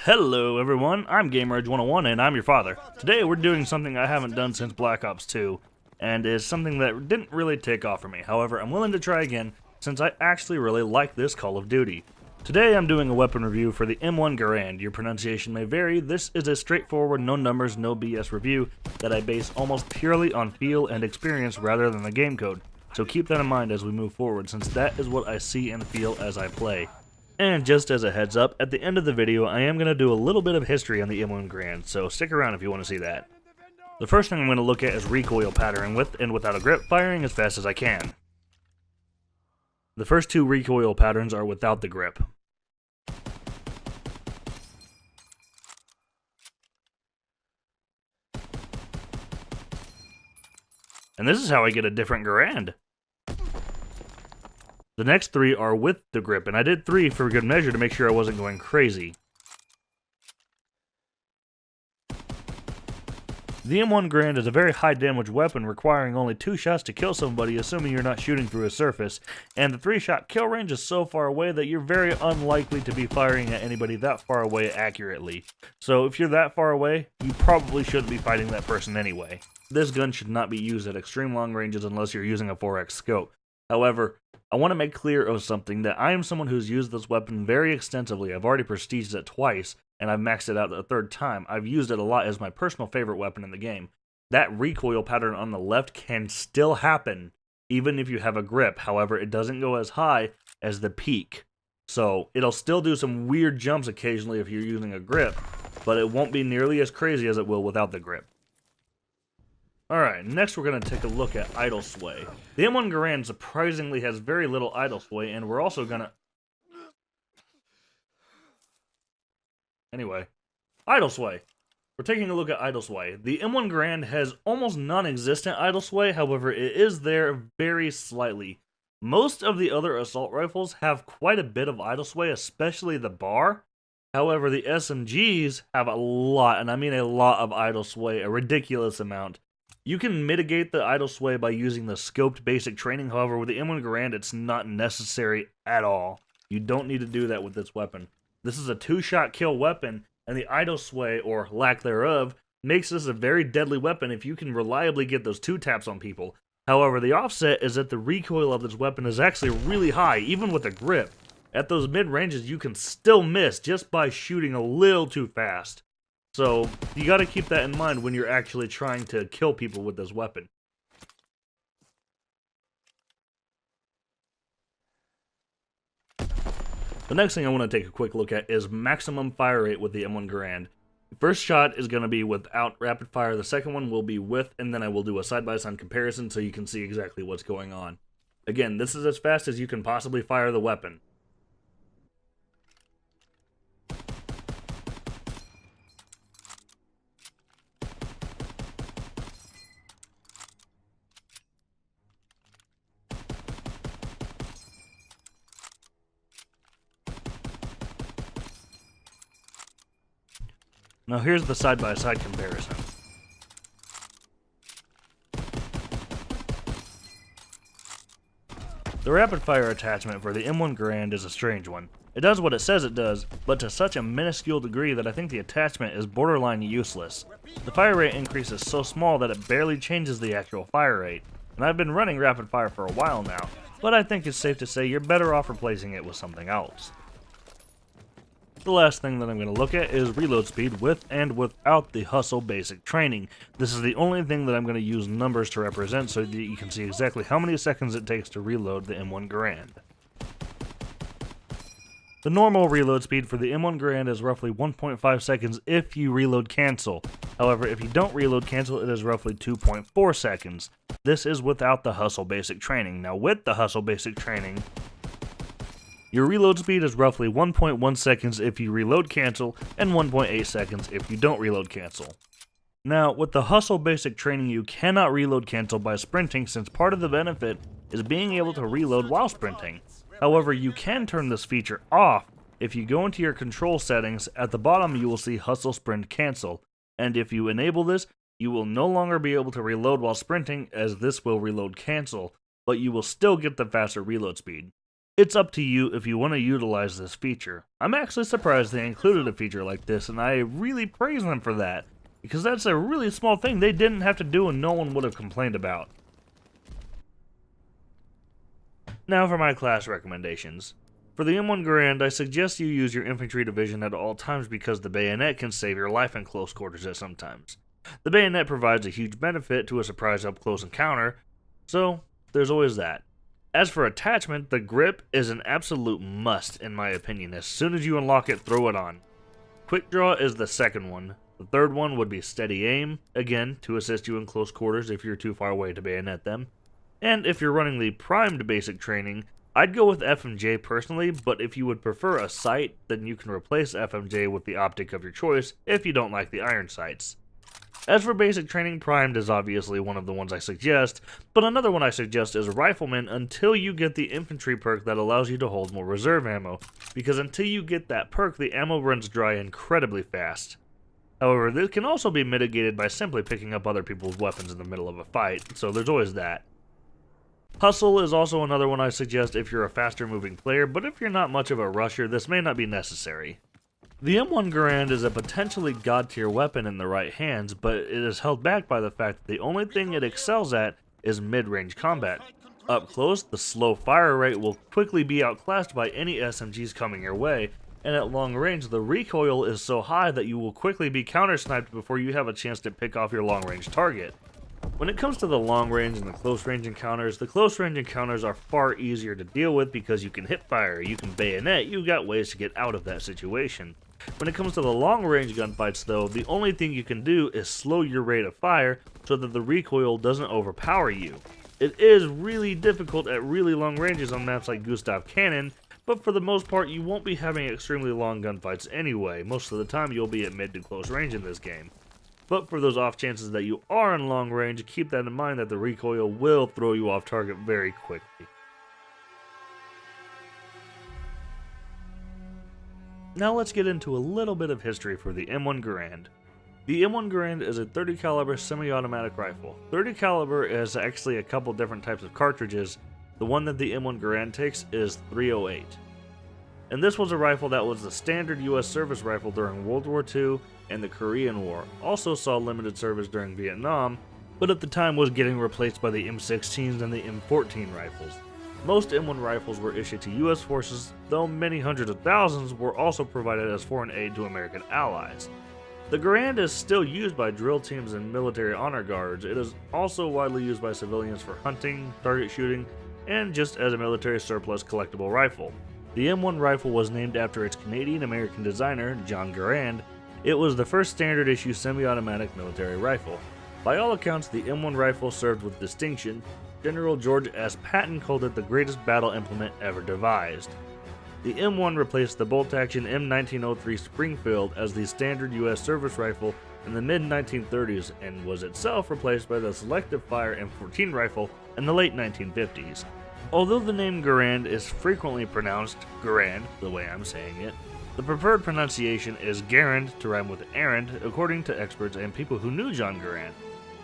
Hello everyone, I'm GamerEdge101 and I'm your father. Today we're doing something I haven't done since Black Ops 2, and is something that didn't really take off for me. However, I'm willing to try again, since I actually really like this Call of Duty. Today I'm doing a weapon review for the M1 Garand. Your pronunciation may vary. This is a straightforward, no numbers, no BS review that I base almost purely on feel and experience rather than the game code. So keep that in mind as we move forward, since that is what I see and feel as I play. And just as a heads up, at the end of the video I am going to do a little bit of history on the M1 Garand, so stick around if you want to see that. The first thing I'm going to look at is recoil pattern with and without a grip, firing as fast as I can. The first two recoil patterns are without the grip. And this is how I get a different Garand. The next three are with the grip, and I did 3 for good measure to make sure I wasn't going crazy. The M1 Garand is a very high damage weapon requiring only 2 shots to kill somebody, assuming you're not shooting through a surface, and the 3-shot kill range is so far away that you're very unlikely to be firing at anybody that far away accurately. So if you're that far away, you probably shouldn't be fighting that person anyway. This gun should not be used at extreme long ranges unless you're using a 4x scope. However, I want to make clear of something, that I am someone who's used this weapon very extensively. I've already prestiged it twice, and I've maxed it out a third time. I've used it a lot as my personal favorite weapon in the game. That recoil pattern on the left can still happen, even if you have a grip. However, it doesn't go as high as the peak. So, it'll still do some weird jumps occasionally if you're using a grip, but it won't be nearly as crazy as it will without the grip. Alright, next we're going to take a look at idle sway. The M1 Garand surprisingly has very little idle sway, and we're also going to... Anyway, idle sway. We're taking a look at idle sway. The M1 Garand has almost non-existent idle sway, however it is there very slightly. Most of the other assault rifles have quite a bit of idle sway, especially the bar. However, the SMGs have a lot, and I mean a lot of idle sway, a ridiculous amount. You can mitigate the idle sway by using the scoped basic training, however with the M1 Garand it's not necessary at all. You don't need to do that with this weapon. This is a 2-shot kill weapon, and the idle sway, or lack thereof, makes this a very deadly weapon if you can reliably get those 2 taps on people. However, the offset is that the recoil of this weapon is actually really high, even with a grip. At those mid-ranges you can still miss just by shooting a little too fast. So, you gotta keep that in mind when you're actually trying to kill people with this weapon. The next thing I want to take a quick look at is maximum fire rate with the M1 Garand. The first shot is going to be without rapid fire, the second one will be with, and then I will do a side-by-side comparison so you can see exactly what's going on. Again, this is as fast as you can possibly fire the weapon. Now here's the side-by-side comparison. The rapid-fire attachment for the M1 Garand is a strange one. It does what it says it does, but to such a minuscule degree that I think the attachment is borderline useless. The fire rate increase is so small that it barely changes the actual fire rate, and I've been running rapid-fire for a while now, but I think it's safe to say you're better off replacing it with something else. The last thing that I'm going to look at is reload speed with and without the hustle basic training. This is the only thing that I'm going to use numbers to represent so that you can see exactly how many seconds it takes to reload the M1 Garand. The normal reload speed for the M1 Garand is roughly 1.5 seconds if you reload cancel. However, if you don't reload cancel, it is roughly 2.4 seconds. This is without the hustle basic training. Now with the hustle basic training, your reload speed is roughly 1.1 seconds if you reload cancel, and 1.8 seconds if you don't reload cancel. Now, with the hustle basic training you cannot reload cancel by sprinting, since part of the benefit is being able to reload while sprinting. However, you can turn this feature off. If you go into your control settings, at the bottom you will see hustle sprint cancel, and if you enable this, you will no longer be able to reload while sprinting, as this will reload cancel, but you will still get the faster reload speed. It's up to you if you want to utilize this feature. I'm actually surprised they included a feature like this, and I really praise them for that, because that's a really small thing they didn't have to do and no one would have complained about. Now for my class recommendations. For the M1 Garand, I suggest you use your infantry division at all times because the bayonet can save your life in close quarters at some times. The bayonet provides a huge benefit to a surprise up-close encounter, so there's always that. As for attachment, the grip is an absolute must in my opinion. As soon as you unlock it, throw it on. Quick draw is the second one. The third one would be steady aim, again, to assist you in close quarters if you're too far away to bayonet them. And if you're running the primed basic training, I'd go with FMJ personally, but if you would prefer a sight, then you can replace FMJ with the optic of your choice if you don't like the iron sights. As for basic training, primed is obviously one of the ones I suggest, but another one I suggest is rifleman until you get the infantry perk that allows you to hold more reserve ammo, because until you get that perk, the ammo runs dry incredibly fast. However, this can also be mitigated by simply picking up other people's weapons in the middle of a fight, so there's always that. Hustle is also another one I suggest if you're a faster moving player, but if you're not much of a rusher, this may not be necessary. The M1 Garand is a potentially god tier weapon in the right hands, but it is held back by the fact that the only thing it excels at is mid-range combat. Up close, the slow fire rate will quickly be outclassed by any SMGs coming your way, and at long range the recoil is so high that you will quickly be counter-sniped before you have a chance to pick off your long-range target. When it comes to the long range and the close range encounters are far easier to deal with because you can hip fire, you can bayonet, you got ways to get out of that situation. When it comes to the long range gunfights though, the only thing you can do is slow your rate of fire so that the recoil doesn't overpower you. It is really difficult at really long ranges on maps like Gustav Cannon, but for the most part you won't be having extremely long gunfights anyway. Most of the time you'll be at mid to close range in this game. But for those off chances that you are in long range, keep that in mind that the recoil will throw you off target very quickly. Now let's get into a little bit of history for the M1 Garand. The M1 Garand is a 30 caliber semi-automatic rifle. 30 caliber is actually a couple different types of cartridges. The one that the M1 Garand takes is 308. And this was a rifle that was the standard US service rifle during World War II and the Korean War. Also saw limited service during Vietnam, but at the time was getting replaced by the M16s and the M14 rifles. Most M1 rifles were issued to US forces, though many hundreds of thousands were also provided as foreign aid to American allies. The Garand is still used by drill teams and military honor guards. It is also widely used by civilians for hunting, target shooting, and just as a military surplus collectible rifle. The M1 rifle was named after its Canadian-American designer, John Garand. It was the first standard issue semi-automatic military rifle. By all accounts, the M1 rifle served with distinction. General George S. Patton called it the greatest battle implement ever devised. The M1 replaced the bolt-action M1903 Springfield as the standard US service rifle in the mid-1930s and was itself replaced by the selective fire M14 rifle in the late 1950s. Although the name Garand is frequently pronounced Garand, the way I'm saying it, the preferred pronunciation is Garand to rhyme with errand, according to experts and people who knew John Garand.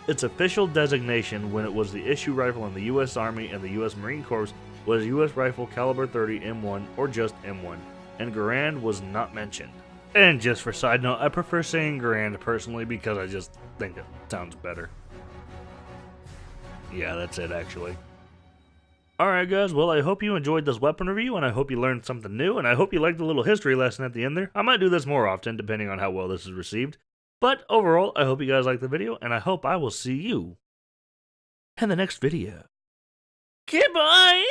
Its official designation when it was the issue rifle in the US Army and the US Marine Corps was US Rifle Caliber 30 M1 or just M1, and Garand was not mentioned. And just for side note, I prefer saying Garand personally because I just think it sounds better. Yeah, that's it actually. Alright guys, well I hope you enjoyed this weapon review, and I hope you learned something new, and I hope you liked the little history lesson at the end there. I might do this more often, depending on how well this is received. But overall, I hope you guys liked the video, and I hope I will see you in the next video. Goodbye!